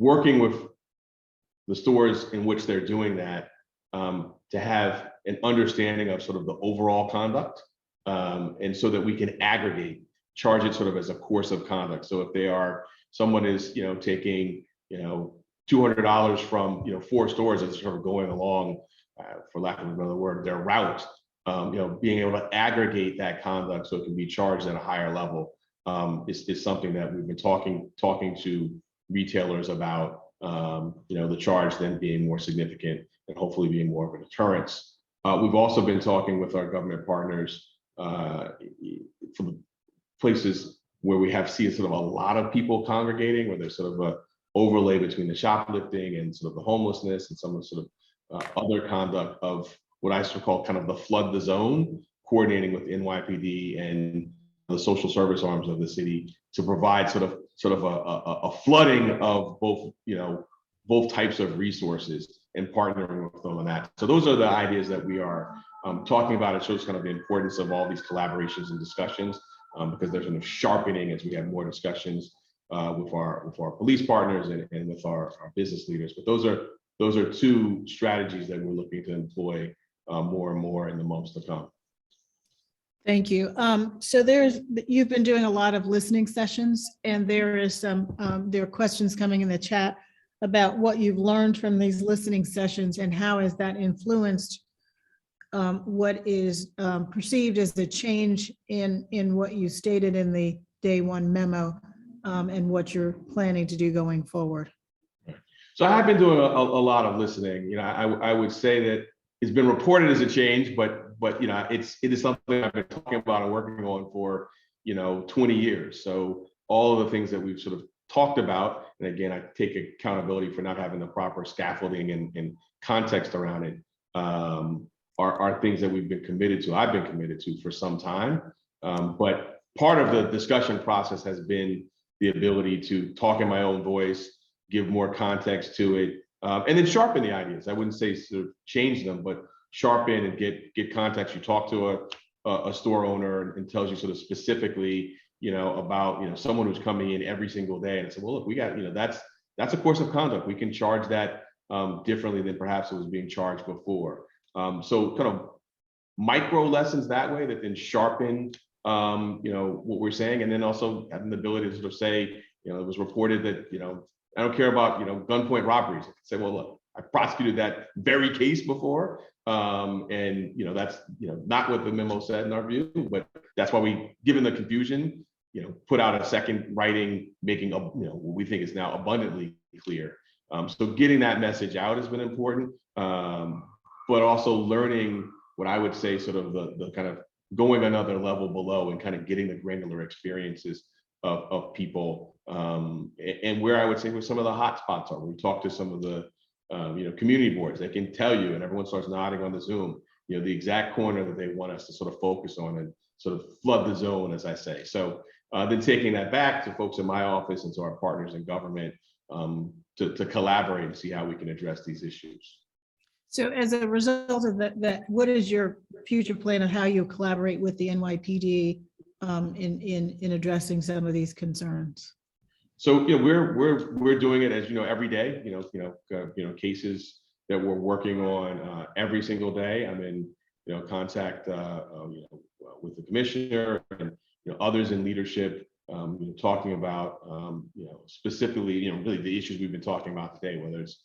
working with the stores in which they're doing that to have an understanding of sort of the overall conduct, and so that we can charge it sort of as a course of conduct. So if someone is taking $200 from 4 stores and sort of going along, for lack of another word, their route, being able to aggregate that conduct so it can be charged at a higher level is something that we've been talking to retailers about. The charge then being more significant and hopefully being more of a deterrence. We've also been talking with our government partners from places where we see sort of a lot of people congregating, where there's sort of a overlay between the shoplifting and sort of the homelessness and some of the sort of other conduct of what I sort of call kind of the flood the zone, coordinating with NYPD and the social service arms of the city to provide sort of a flooding of both types of resources and partnering with them on that. So those are the ideas that we are talking about. It shows kind of the importance of all these collaborations and discussions because there's a sharpening as we have more discussions with our police partners and with our business leaders. But those are 2 strategies that we're looking to employ more and more in the months to come. Thank you. So you've been doing a lot of listening sessions, and there are questions coming in the chat about what you've learned from these listening sessions and how has that influenced what is perceived as the change in what you stated in the day 1 memo and what you're planning to do going forward. So I have been doing a lot of listening. I would say that it's been reported as a change, but it is something I've been talking about and working on for 20 years. So all of the things that we've sort of talked about, and again, I take accountability for not having the proper scaffolding and context around it, are things that we've been committed to. I've been committed to for some time, but part of the discussion process has been the ability to talk in my own voice, give more context to it, And then sharpen the ideas. I wouldn't say sort of change them, but sharpen and get context. You talk to a store owner and tells you sort of specifically, about, someone who's coming in every single day and say, well, look, we got, that's a course of conduct. We can charge that differently than perhaps it was being charged before. So kind of micro lessons that way that then sharpen, what we're saying. And then also having the ability to sort of say, it was reported that, I don't care about, gunpoint robberies. I can say, well, look, I prosecuted that very case before. And, that's, not what the memo said in our view, but that's why we, given the confusion, put out a second writing, making, what we think is now abundantly clear. So getting that message out has been important, but also learning what I would say sort of the kind of going another level below and kind of getting the granular experiences of people, and where I would say where some of the hot spots are. We talk to some of the community boards, they can tell you, and everyone starts nodding on the Zoom, the exact corner that they want us to sort of focus on and sort of flood the zone, as I say. So then taking that back to folks in my office and to our partners in government, to collaborate and see how we can address these issues. So as a result of that, what is your future plan of how you collaborate with the NYPD in addressing some of these concerns? So we're doing it, as every day. Cases that we're working on every single day. I'm in contact with the commissioner and others in leadership, talking about specifically really the issues we've been talking about today, whether it's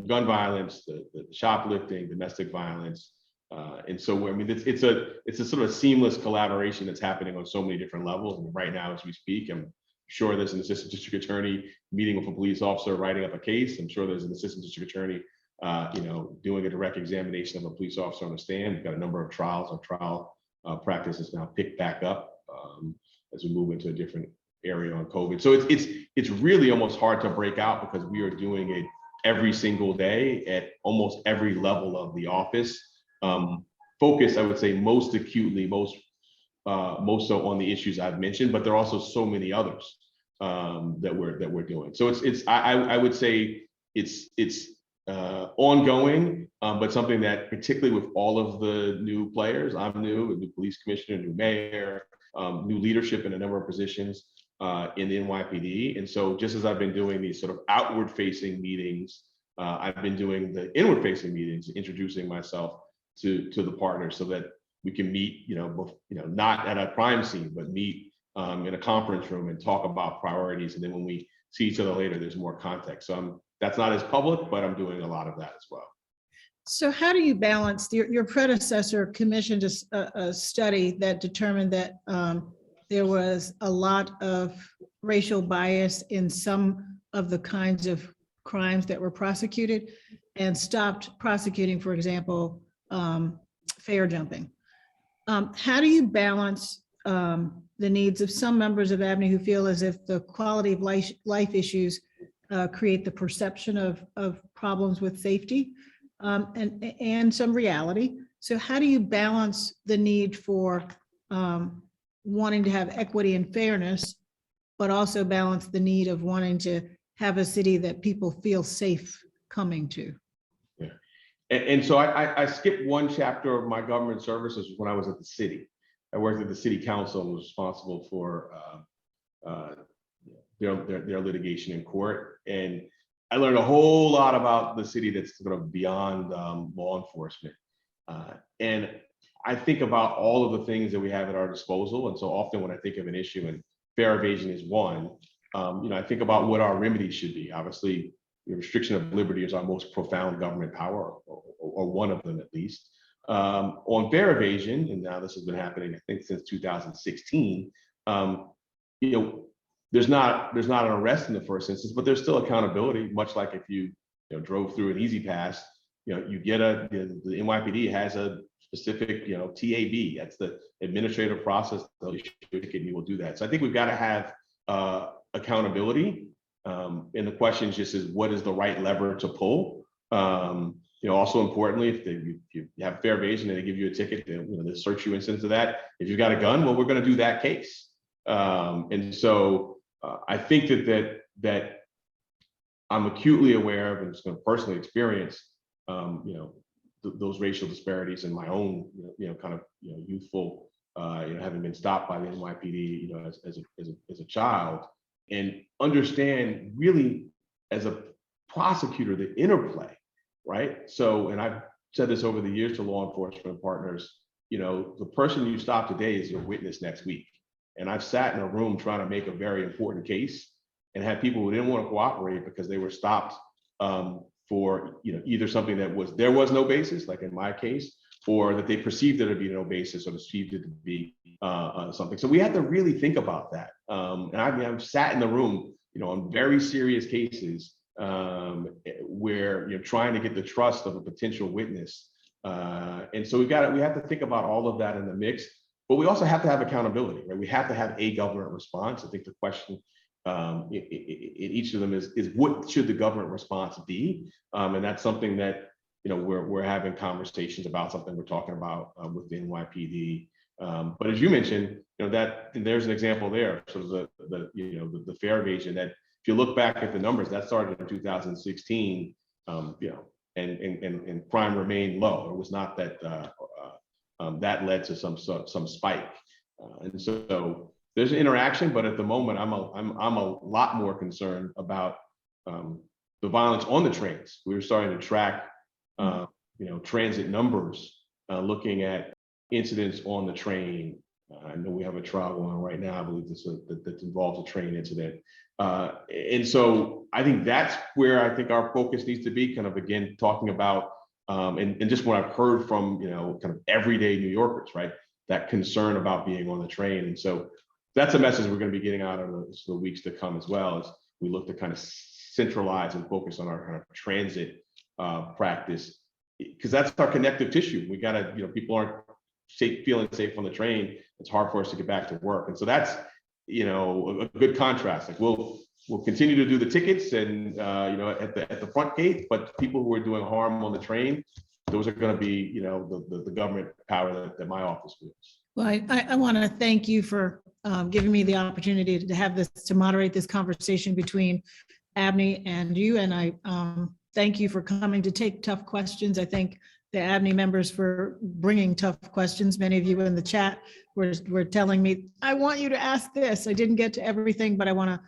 gun violence, the shoplifting, domestic violence, and so it's a sort of seamless collaboration that's happening on so many different levels. And right now, as we speak, I'm sure there's an assistant district attorney meeting with a police officer writing up a case. I'm sure there's an assistant district attorney, doing a direct examination of a police officer on the stand. We've got a number of trials. Our trial practice is now picked back up as we move into a different area on COVID. So it's really almost hard to break out because we are doing it every single day at almost every level of the office. Focus, I would say, most acutely, most so on the issues I've mentioned, but there are also so many others that we're doing. So I would say it's ongoing, but something that particularly with all of the new players, I'm new, a new police commissioner, new mayor, new leadership in a number of positions in the NYPD. And so just as I've been doing these sort of outward facing meetings, I've been doing the inward facing meetings, introducing myself to the partners so that we can meet, not at a crime scene, but meet in a conference room and talk about priorities. And then when we see each other later, there's more context. So that's not as public, but I'm doing a lot of that as well. So how do you balance, your predecessor commissioned a study that determined that there was a lot of racial bias in some of the kinds of crimes that were prosecuted and stopped prosecuting, for example, fare jumping. How do you balance the needs of some members of ABNY who feel as if the quality of life issues create the perception of problems with safety and some reality? So how do you balance the need for wanting to have equity and fairness, but also balance the need of wanting to have a city that people feel safe coming to? Yeah. And so I skipped one chapter of my government services when I was at the city. I worked at the city council and was responsible for their litigation in court. And I learned a whole lot about the city that's sort of beyond law enforcement. And I think about all of the things that we have at our disposal. And so often when I think of an issue, and fare evasion is one, I think about what our remedies should be. Obviously, the restriction of liberty is our most profound government power, or one of them at least. On fare evasion, and now this has been happening, I think, since 2016, there's not an arrest in the first instance, but there's still accountability, much like if you drove through an easy pass, you get the NYPD has a specific TAB, that's the administrative process, they'll issue a ticket and you will do that. So I think we've got to have accountability, and the question just is, what is the right lever to pull? Also importantly, if you have fare evasion and they give you a ticket, they search you instance of that. If you've got a gun, well, we're going to do that case. And so I think that I'm acutely aware of and just going to personally experience, you know, those racial disparities in my own, kind of, youthful, having been stopped by the NYPD, as a child, and understand really as a prosecutor the interplay, right? So, and I've said this over the years to law enforcement partners, the person you stop today is your witness next week. And I've sat in a room trying to make a very important case and had people who didn't want to cooperate because they were stopped for either something that there was no basis, like in my case, or that they perceived there to be no basis or perceived it to be something. So we have to really think about that. And I've sat in the room, on very serious cases where you're trying to get the trust of a potential witness. And so we have to think about all of that in the mix, but we also have to have accountability, right? We have to have a government response. I think the question in each of them is what should the government response be? And that's something that, we're having conversations about, something we're talking about with the NYPD. But as you mentioned, that there's an example there. So the fare evasion, that if you look back at the numbers, that started in 2016, and crime remained low. It was not that that led to some spike. And so there's an interaction, but at the moment, I'm a lot more concerned about the violence on the trains. We were starting to track, transit numbers, looking at incidents on the train. I know we have a trial going on right now, I believe that involves a train incident. And so I think that's where I think our focus needs to be, kind of, again, talking about, and just what I've heard from, kind of everyday New Yorkers, right? That concern about being on the train. And so that's a message we're going to be getting out in the weeks to come as well, as we look to kind of centralize and focus on our kind of transit practice, because that's our connective tissue. We got to, people aren't feeling safe on the train. It's hard for us to get back to work. And so that's, a good contrast. Like we'll continue to do the tickets and, at the front gate, but people who are doing harm on the train, those are going to be, the government power that my office wields. Well, I want to thank you for giving me the opportunity to have to moderate this conversation between ABNY and you. And I thank you for coming to take tough questions. I thank the ABNY members for bringing tough questions. Many of you in the chat were telling me, I want you to ask this. I didn't get to everything, but I want to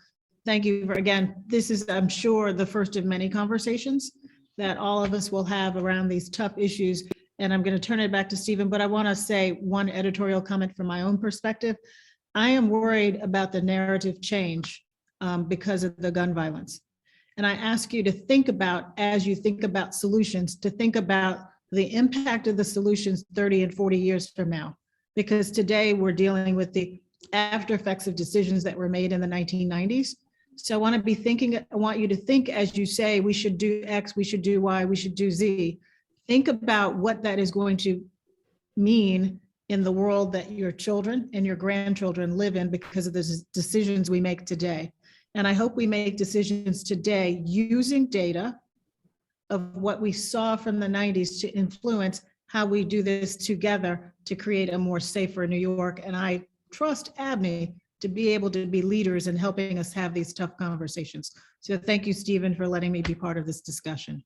thank you for, again, this is, I'm sure, the first of many conversations that all of us will have around these tough issues. And I'm going to turn it back to Stephen, but I want to say one editorial comment from my own perspective. I am worried about the narrative change because of the gun violence. And I ask you to think about, as you think about solutions, to think about the impact of the solutions 30 and 40 years from now. Because today we're dealing with the after effects of decisions that were made in the 1990s. So I want you to think, as you say, we should do X, we should do Y, we should do Z. Think about what that is going to mean in the world that your children and your grandchildren live in because of the decisions we make today. And I hope we make decisions today using data of what we saw from the 90s to influence how we do this together to create a more safer New York. And I trust ABNY to be able to be leaders in helping us have these tough conversations. So thank you, Stephen, for letting me be part of this discussion.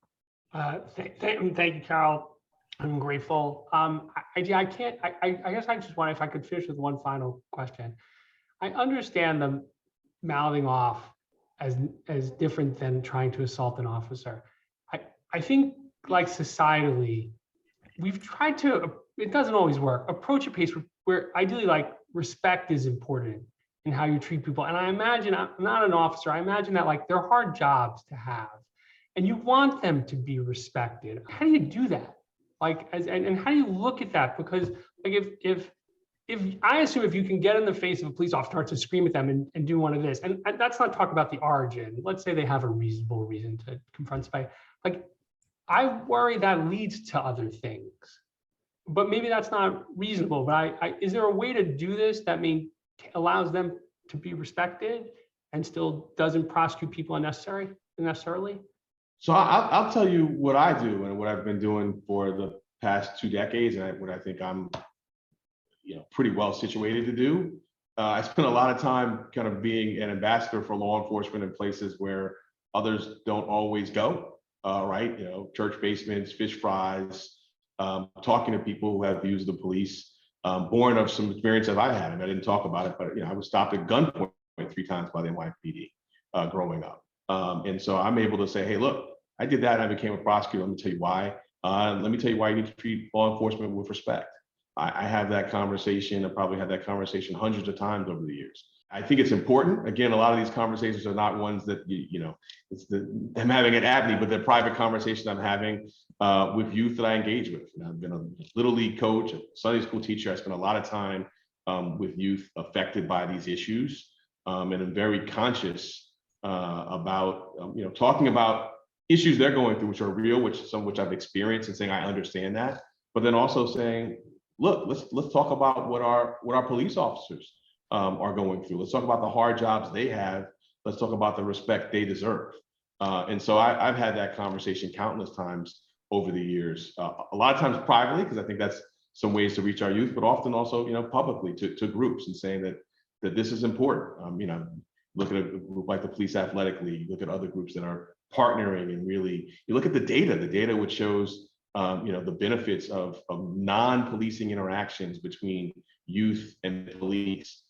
Thank you, Karol. I'm grateful. I guess I just want, if I could finish with one final question. I understand the mouthing off as different than trying to assault an officer. I think, like, societally, we've tried to, it doesn't always work, approach a pace where ideally, like, respect is important in how you treat people. And I imagine, I'm not an officer, I imagine that, like, they're hard jobs to have and you want them to be respected. How do you do that? Like, and how do you look at that? Because, like, if I assume if you can get in the face of a police officer, start to scream at them and do one of this, and that's not talk about the origin. Let's say they have a reasonable reason to confront somebody. Like, I worry that leads to other things, but maybe that's not reasonable. But is there a way to do this that allows them to be respected and still doesn't prosecute people unnecessarily? So I'll tell you what I do and what I've been doing for the past 2 decades, and what I think I'm, pretty well situated to do. I spent a lot of time kind of being an ambassador for law enforcement in places where Others don't always go, right? You know, church basements, fish fries, talking to people who have views of the police, born of some experiences I had. And I didn't talk about it, but I was stopped at gunpoint 3 times by the NYPD growing up. And so I'm able to say, hey, look, I did that and I became a prosecutor. Let me tell you why. Let me tell you why you need to treat law enforcement with respect. I have that conversation. I probably had that conversation hundreds of times over the years. I think it's important. Again, a lot of these conversations are not ones that, it's I'm having at ABNY, but they're private conversations I'm having with youth that I engage with. I've been a Little League coach, a Sunday school teacher. I spend a lot of time with youth affected by these issues. And I'm very conscious about, talking about issues they're going through, which are real, some of which I've experienced, and saying, I understand that. But then also saying, look, let's talk about what our police officers are going through. Let's talk about the hard jobs they have. Let's talk about the respect they deserve. And so I've had that conversation countless times over the years, a lot of times privately, because I think that's some ways to reach our youth, but often also, publicly to groups, and saying that this is important. Look at a group like the Police Athletic League, look at other groups that are partnering, and really, you look at the data which shows the benefits of non-policing interactions between youth and police.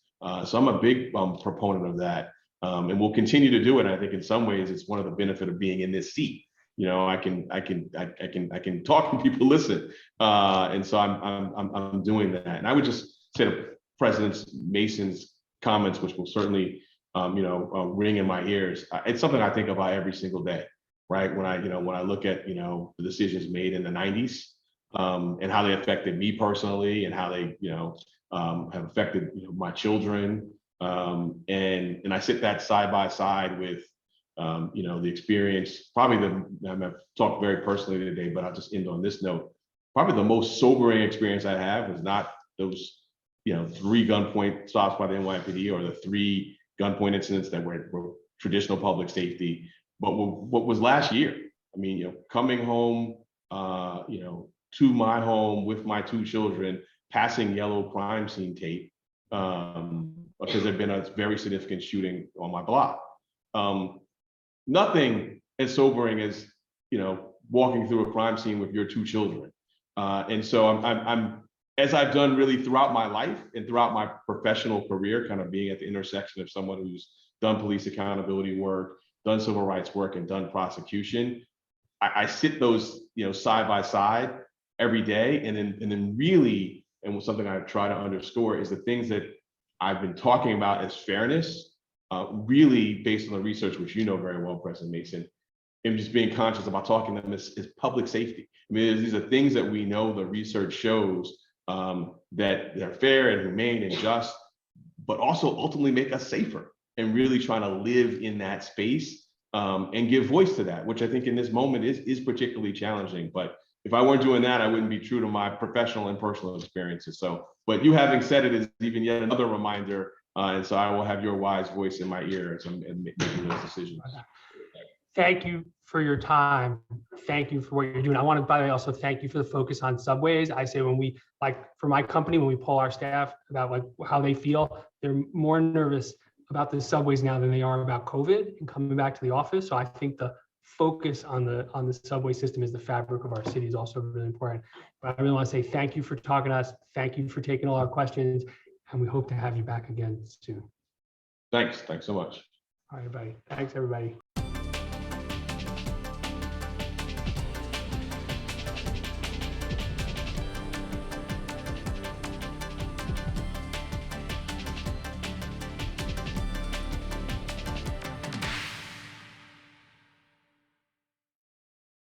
So I'm a big proponent of that, and we'll continue to do it. And I think in some ways it's one of the benefits of being in this seat. I can talk and people listen, and so I'm doing that. And I would just say to President Mason's comments, which will certainly ring in my ears. It's something I think about every single day, right? When I look at the decisions made in the 90s, and how they affected me personally, and how they have affected my children, and I sit that side by side with the experience. I've talked very personally today, but I'll just end on this note. Probably the most sobering experience I have was not those 3 gunpoint stops by the NYPD, or the 3 gunpoint incidents that were traditional public safety, but what was last year. Coming home, to my home with my 2 children, passing yellow crime scene tape, because there'd been a very significant shooting on my block. Nothing as sobering as walking through a crime scene with your 2 children, and so I'm as I've done really throughout my life and throughout my professional career, kind of being at the intersection of someone who's done police accountability work, done civil rights work, and done prosecution. I sit those side by side every day, and then really, and something I try to underscore is the things that I've been talking about as fairness, really based on the research, which very well, President Mason, and just being conscious about talking to them as public safety. These are things that we know the research shows that they're fair and humane and just, but also ultimately make us safer, and really trying to live in that space and give voice to that, which I think in this moment is particularly challenging. But if I weren't doing that, I wouldn't be true to my professional and personal experiences. So, but you having said it is even yet another reminder. And so I will have your wise voice in my ear and making those decisions. Thank you for your time. Thank you for what you're doing. I want to, by the way, also thank you for the focus on subways. I say when we, for my company, when we poll our staff about how they feel, they're more nervous about the subways now than they are about COVID and coming back to the office. So I think the focus on the subway system as the fabric of our city is also really important. But I really want to say thank you for talking to us. Thank you for taking all our questions, and we hope to have you back again soon. Thanks so much. All right, everybody. Thanks, everybody.